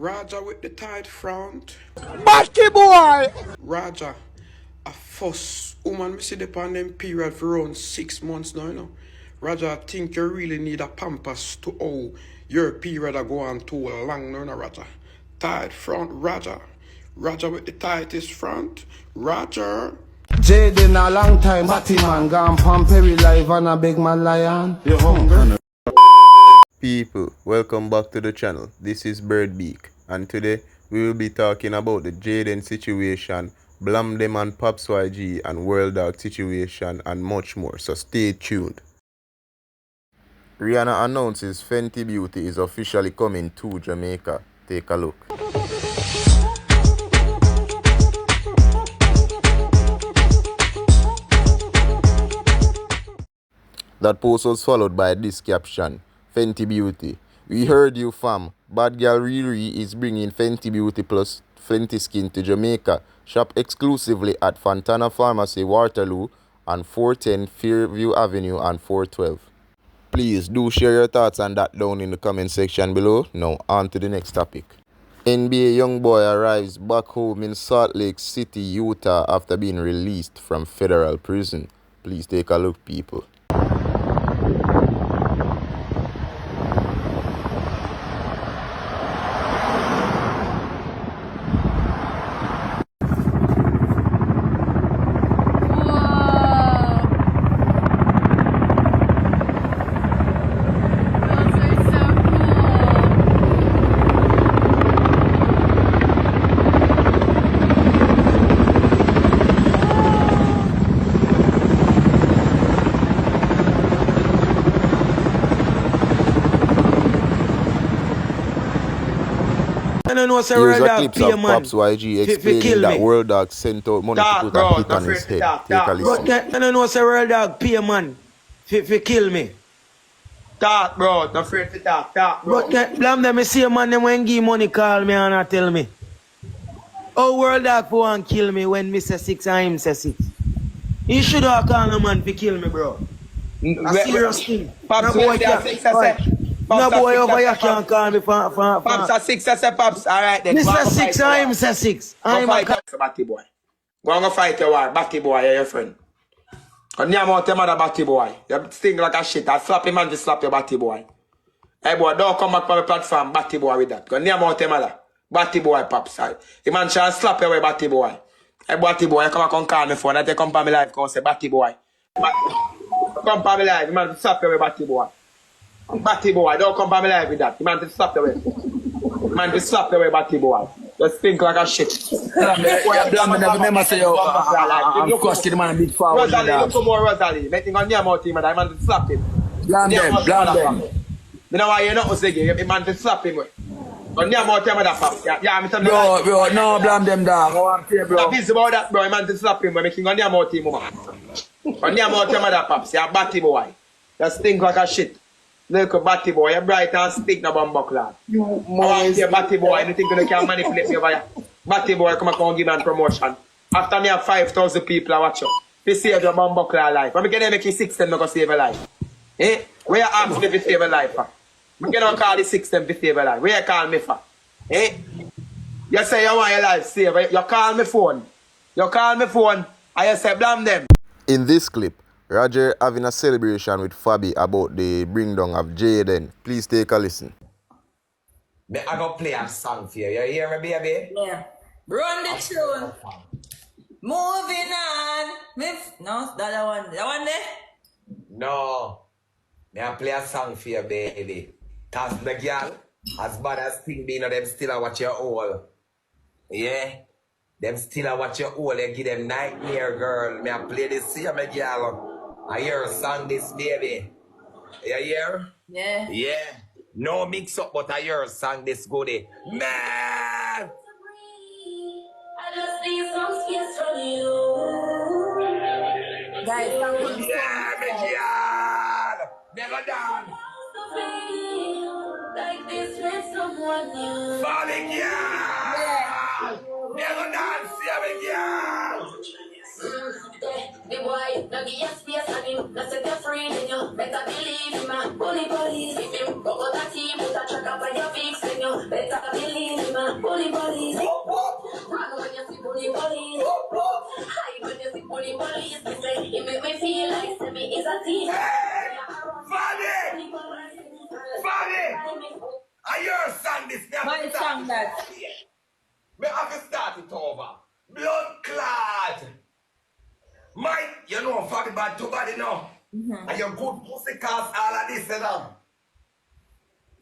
Raja with the tight front. Batty boy! Raja, a first woman, me see the on them period for around 6 months now, you know. Raja, I think you really need a pampas to how your period are going too long now, you know, Raja. Tight front, Raja. Raja with the tightest front. Raja. Jayden a long time, batty man gone from Perry live and a big man lion. You hungry? People, welcome back to the channel. This is Birdbeak, and today we will be talking about the Jayden situation, Blamdem and Pops YG and World Dog situation, and much more, so stay tuned. Rihanna announces Fenty Beauty is officially coming to Jamaica. Take a look. That post was followed by this caption: Fenty Beauty. We heard you, fam. Bad Girl Riri is bringing Fenty Beauty plus Fenty Skin to Jamaica. Shop exclusively at Fontana Pharmacy, Waterloo, and 410 Fairview Avenue and 412. Please do share your thoughts on that down in the comment section below. Now on to the next topic. NBA YoungBoy arrives back home in Salt Lake City, Utah after being released from federal prison. Please take a look, people. Here's a clip of Pops YG explaining that World Dog sent out money to put a hit on his head. Take a listen. I don't know say World Dog pay man for kill me. Talk, bro. Not afraid to talk, bro. But Blamdem, me see a man them when give money call me and tell me. Oh, World Dog for one kill me when me say 6 and him say 6. He should have called a man to kill me, bro. A serious thing. Pops, no boy can. No boy over here can't call me for Pops a 6, I say Pops. Alright then. Mr. 6 and him say 6. I'm a batty boy. Go and go fight your war. Batty boy, you're your friend. And you want your mother batty boy. You sting like a shit. I slap him and to slap your batty boy. Hey boy, don't come back from the platform, batty boy with that. Because you want your mother. Batty boy, Pops. The man shall slap you away, batty boy. Hey batty boy, you come back and call me phone. I take come for me live, come say batty boy. Come for me live, the man slap you away, batty boy. Batty boy, don't come for me live with that. The man to slap you away. The man to slap you away, batty boy. Just think like a shit. Blamdem, remember say yo, I'm costing the man a big foul. Rosalie, look for more Rosalie. Making on your mouth, man, I man to slap him. Blamdem. You know why you're not saying the man to slap him with. On your mouth, man, Pops. Yeah, Mr. Bro, no Blamdem, dog. Go on, bro. Stop this about that, bro. Man to slap him, making on your mouth, man. On your mouth, man, Pops. You're a batty boy. Just think like a shit. Look at batty boy, you're bright and stick no bumbo clad. You want to batty boy, anything you can manipulate me over here. Batty boy, come and give me promotion. After me have 5,000 people I watch you. You save your bumbo clad life. When we get make you 6 them, go save your life. Eh? Where you ask me to save your life for? We cannot call the 6 them to save your life. Where you call me for? Eh? You say you want your life saved. You call me phone. You call me phone and you say Blamdem. In this clip, Roger having a celebration with Fabi about the bring down of Jayden. Please take a listen. I go play a song for you. You hear me, baby? Yeah. Run the tune. Moving on. No, that one. That one there? No. I play a song for you, baby. Cause the girl, as bad as thing being, them still watch your all. Yeah? Them still watch your all. You give them nightmare, girl. I play this here, my girl. I hear a song this, baby. You hear? Yeah. Yeah. No mix up, but I hear a song this goodie. Man! I just need some skills from you. Guys, yeah, my girl! Never done. Like this with someone new. Falling girl! Yeah. Never done, see me girl! The boy, now give your space on him. Now set you free, then you better believe him. Only police, if him go out a team, put a track up on your fix, then you better believe him. that. Me have to start it over. Blood clot. Mike, you know, fucking bad too bad, you know. And your good pussy cause all of this, you know.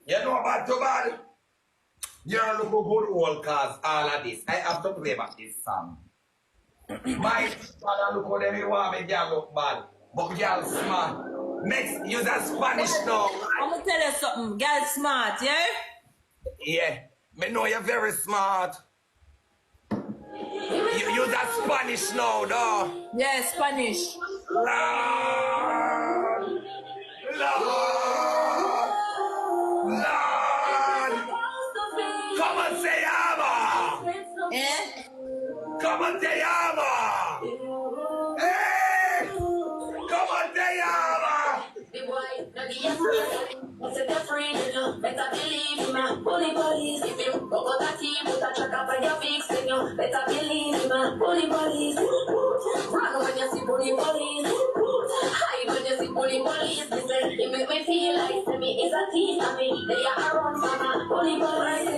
You know bad too bad. You don't look good all cause all of this. I have to play back this song. Mike, father, look how them you want me, girl look bad. But girl smart. Next, use a Spanish now. I'm gonna tell you something. Girl smart, yeah? Yeah, me know you're very smart. You use a Spanish now, though. Yeah, Spanish. Lord, Lord, Lord. Come on, say ama. Eh? Come on, say ama. Hey, come on, say ama. Better believe me, bully bullies. If you go to that team, put a track up on your fixing you. Better believe me, bully bullies. Run when you see bully bullies. Hide when you see bully bullies. Listen, it make me feel like me is a team of me. They are around for bully bullies.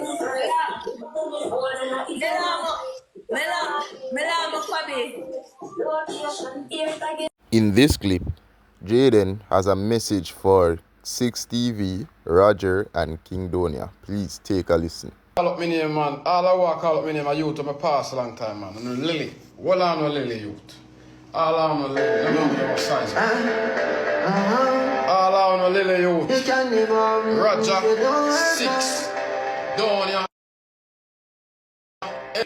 In this clip, Jayden has a message for 6TV, Roger, and King Donia. Please take a listen. Call up my name, man. All I want call up my name, I youth, I pass a long time, man. And Lily. What on with Lily, youth? All I want Lily. Let me know your size. All I want Lily, youth. Roger, 6, Donia.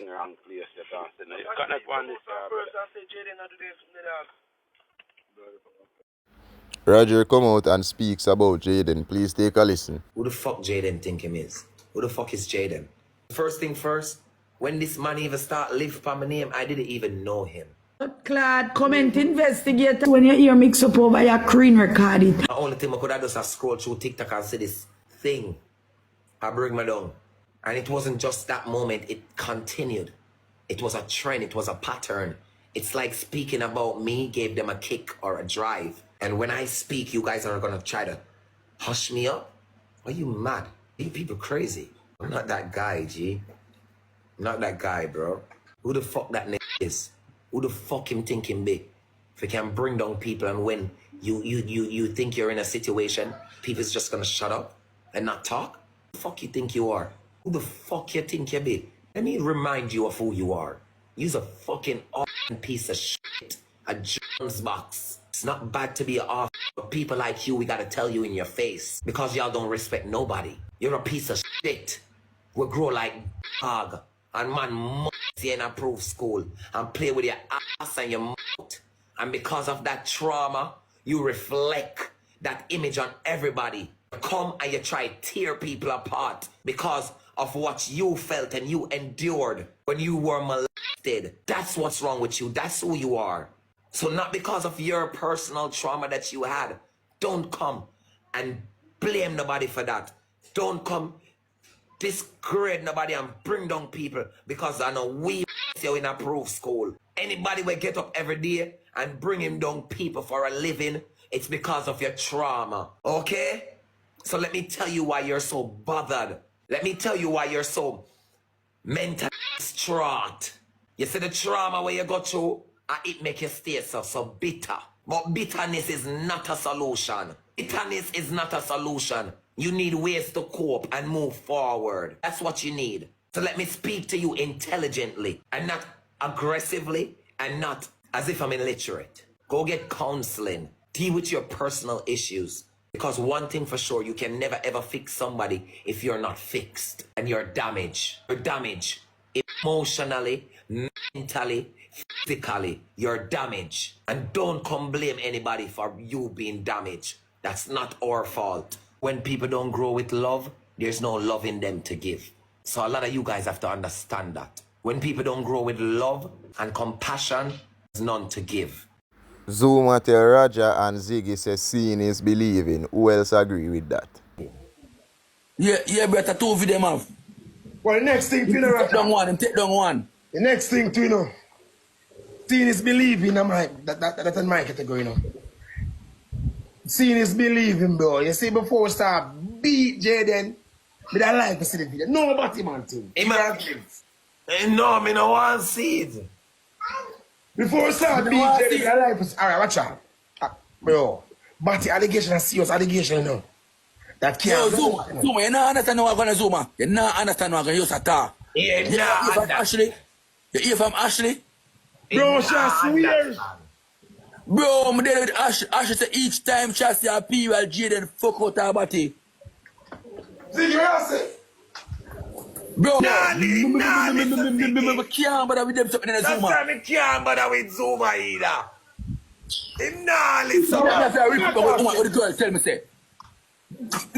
Wrong place, you can't say no. You cannot want this. Roger come out and speaks about Jayden. Please take a listen. Who the fuck Jayden think him is? Who the fuck is Jayden? First thing first, when this man even start live for my name, I didn't even know him. Clad, comment investigate. When your ear mix up over your screen record it. The only thing I could have done is scroll through TikTok and see this thing. I bring me down. And it wasn't just that moment, it continued. It was a trend, it was a pattern. It's like speaking about me gave them a kick or a drive. And when I speak, you guys are gonna try to hush me up? Are you mad? You people crazy. I'm not that guy, G. I'm not that guy, bro. Who the fuck that nigga is? Who the fuck him think him be? If he can bring down people and when you think you're in a situation, people's just gonna shut up and not talk? Who the fuck you think you are? Who the fuck you think you be? Let me remind you of who you are. You's a fucking piece of shit. A Jones box. It's not bad to be off, but people like you, we gotta tell you in your face. Because y'all don't respect nobody. You're a piece of shit. We grow like dog. And man must in approved school. And play with your ass and your mouth. And because of that trauma, you reflect that image on everybody. You come and you try to tear people apart. Because of what you felt and you endured when you were molested. That's what's wrong with you. That's who you are. So not because of your personal trauma that you had. Don't come and blame nobody for that. Don't come disgrade nobody and bring down people because I know we you in approved school. Anybody will get up every day and bring him down people for a living, it's because of your trauma. Okay? So let me tell you why you're so bothered. Let me tell you why you're so mentally distraught. You see the trauma where you go through, and it make you stay so bitter. But bitterness is not a solution. Bitterness is not a solution. You need ways to cope and move forward. That's what you need. So let me speak to you intelligently and not aggressively and not as if I'm illiterate. Go get counseling. Deal with your personal issues. Because one thing for sure, you can never ever fix somebody if you're not fixed. And you're damaged. You're damaged. Emotionally, mentally, physically, you're damaged. And don't come blame anybody for you being damaged. That's not our fault. When people don't grow with love, there's no love in them to give. So a lot of you guys have to understand that. When people don't grow with love and compassion, there's none to give. Zuma tell Roger and Ziggy say seeing is believing. Who else agree with that? Yeah, better two of them have. Well, the next thing, you know, Take down one and take down one. the next thing, you know, seeing is believing, that's in my category, you know. Seeing is believing, bro. You see, before we start beat Jayden, Me don't like to see the video. No Batman thing. No, me no want to see it. Before we start, BJ, I like to see. Alright, watch out. Bro, Batty allegation is serious allegation, you know. That can't. Yo, Zuma, you not understand what I'm gonna Zuma. You not understand what I'm gonna use at all. Yeah, You hear from Ashley? You hear from Ashley? Bro, she swears. Bro, I'm dealing with Ashley. Ashley say each time she see a P while Jayden fuck out her body. See you say? Bro, Nah, can't bother with them something in the that's Zuma. why me can't bother with Zuma either. Nah, listen. That's why I repeat what the girl tell me say.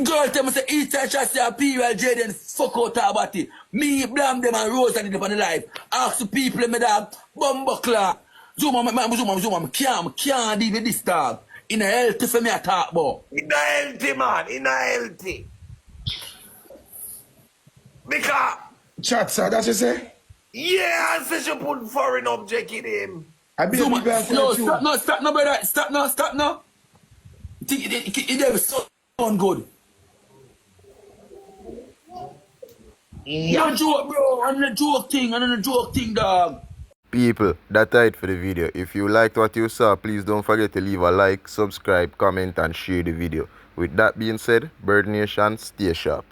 Girl tell me say each time she see a P while Jayden fuck out her body. Me, Blamdem and Rose and it on the live. Ask the people in my dog, Bumbuckler. Zuma, me can't deal with this dog. In a healthy for me I talk about. In a healthy, man. In a healthy. Because... Chat, sir, that's what you say? Yeah, I say she put foreign object in him. I be Zuma, no, stop no, brother. Stop no. It was so good. Yeah. No joke, bro. I'm not a joke thing, dog. People, that's it for the video. If you liked what you saw, please don't forget to leave a like, subscribe, comment and share the video. With that being said, Bird Nation, stay sharp.